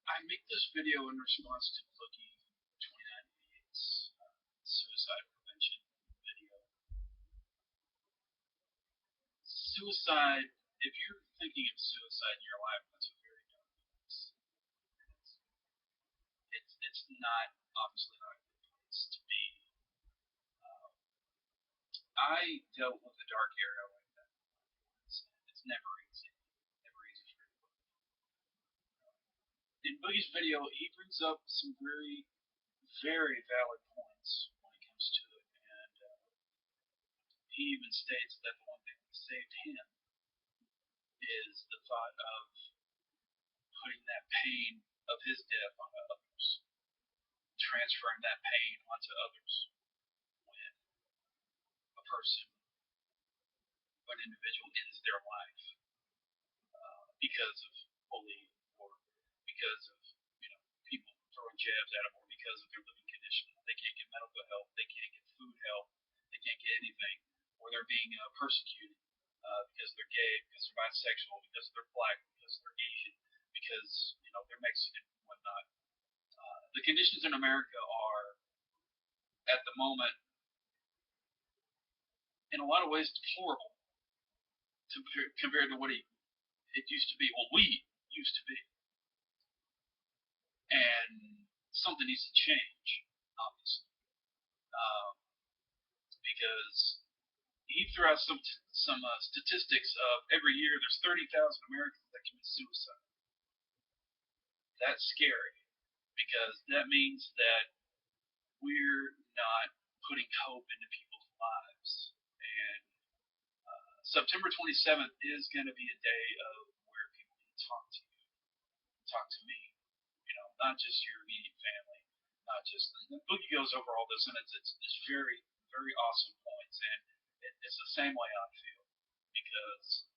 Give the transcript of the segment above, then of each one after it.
I make this video in response to Boogie 2988's suicide prevention video. Suicide, if you're thinking of suicide in your life, that's a very dark place. It's not, obviously not a good place to be. Um, I dealt with a dark area like that. It's never easy. Never easy for anybody. In Boogie's video, he brings up some very, very valid points when it comes to it, and he even states that the one thing that saved him is the thought of putting that pain of his death onto others, transferring that pain onto others when a person, an individual ends their life because of bullying or because of people throwing jabs at them or because of their living condition. They can't get medical help, they can't get food help, they can't get anything, or they're being persecuted because they're gay, because they're bisexual, because they're black, because they're Asian, because they're Mexican and whatnot. The conditions in America are at the moment, in a lot of ways, deplorable compared to what it used to be. Well, we used to be, and something needs to change, obviously, um, because he threw out some statistics of every year there's 30,000 Americans that commit suicide. That's scary because that means that we're not putting hope into people's lives. And September 27th is going to be a day of where people can talk to you, talk to me. Not just your immediate family, not just. The Boogie goes over all this, and it's very very awesome points, and it's the same way I feel because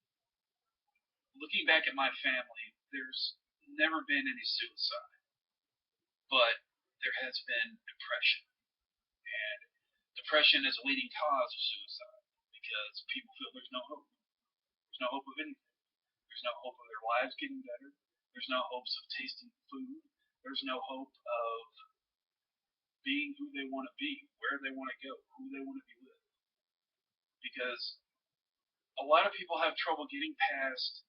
looking back at my family, there's never been any suicide, but there has been depression, and depression is a leading cause of suicide because people feel there's no hope. There's no hope of anything. There's no hope of their lives getting better. There's no hopes of tasting food. There's no hope of being who they want to be, where they want to go, who they want to be with. Because a lot of people have trouble getting past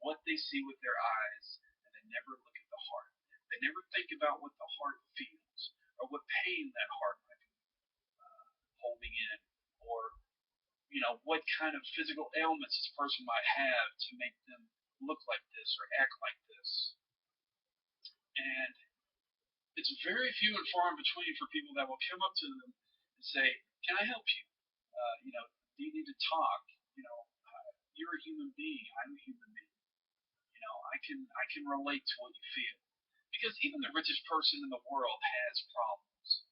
what they see with their eyes, and they never look at the heart. They never think about what the heart feels, or what pain that heart might be holding in, or what kind of physical ailments this person might have to make them look like this or act like this. And it's very few and far in between for people that will come up to them and say, "Can I help you? Do you need to talk? You're a human being. I'm a human being. I can relate to what you feel." Because even the richest person in the world has problems.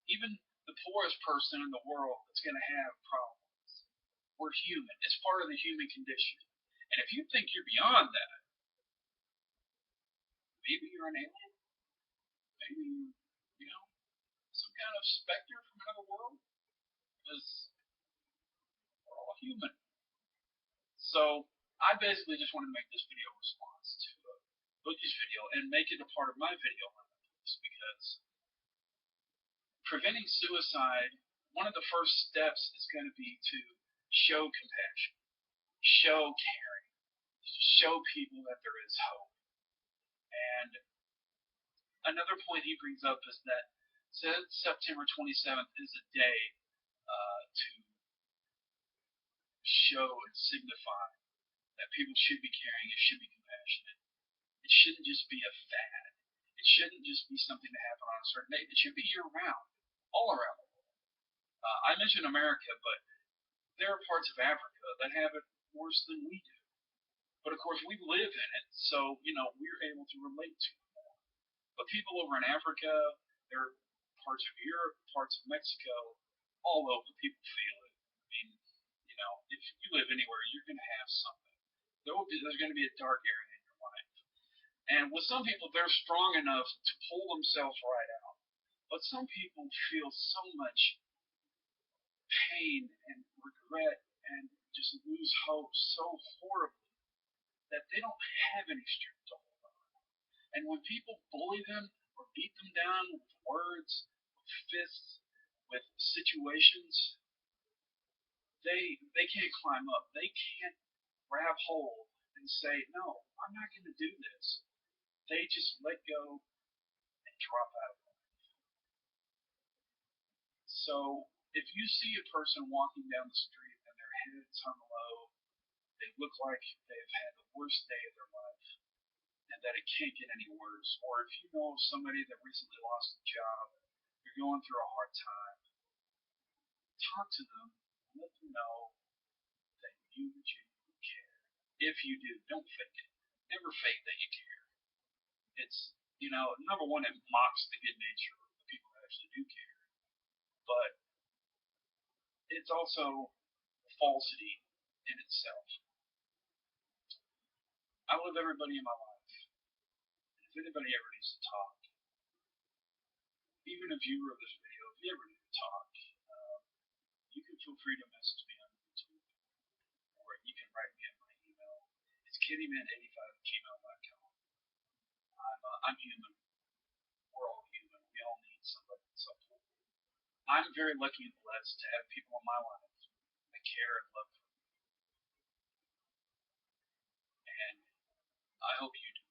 Even the poorest person in the world is going to have problems. We're human. It's part of the human condition. And if you think you're beyond that, maybe you're an alien. Maybe some kind of specter from another world. Because we're all human. So I basically just wanted to make this video a response to Boogie's video and make it a part of my video on this because preventing suicide, one of the first steps is going to be to show compassion, show caring, show people that there is hope. And another point he brings up is that since September 27th is a day to show and signify that people should be caring and should be compassionate. It shouldn't just be a fad. It shouldn't just be something to happen on a certain day. It should be year round, all around the world. I mentioned America, but there are parts of Africa that have it worse than we do. But of course, we live in it, so we're able to relate to it more. But people over in Africa, there are parts of Europe, parts of Mexico, all over. People feel it. I mean, if you live anywhere, you're going to have something. There's going to be a dark area in your life. And with some people, they're strong enough to pull themselves right out. But some people feel so much pain and regret and just lose hope so horribly that they don't have any strength to hold on. And when people bully them or beat them down with words, with fists, with situations, they can't climb up. They can't grab hold and say, no, I'm not going to do this. They just let go and drop out. So if you see a person walking down the street and their head's hung low, they look like they've had the worst day of their life and that it can't get any worse, or if you know somebody that recently lost a job, you're going through a hard time, talk to them, let them know that you genuinely care. If you do, don't fake it. Never fake that you care. It's, number one, it mocks the good nature of the people that actually do care, but it's also falsity in itself. I love everybody in my life. If anybody ever needs to talk, even a viewer of this video, if you ever need to talk, you can feel free to message me on YouTube, or you can write me at my email. It's kittyman85@gmail.com. I'm human. We're all human. We all need somebody at some point. I'm very lucky and blessed to have people in my life that care and love me, and I hope you do.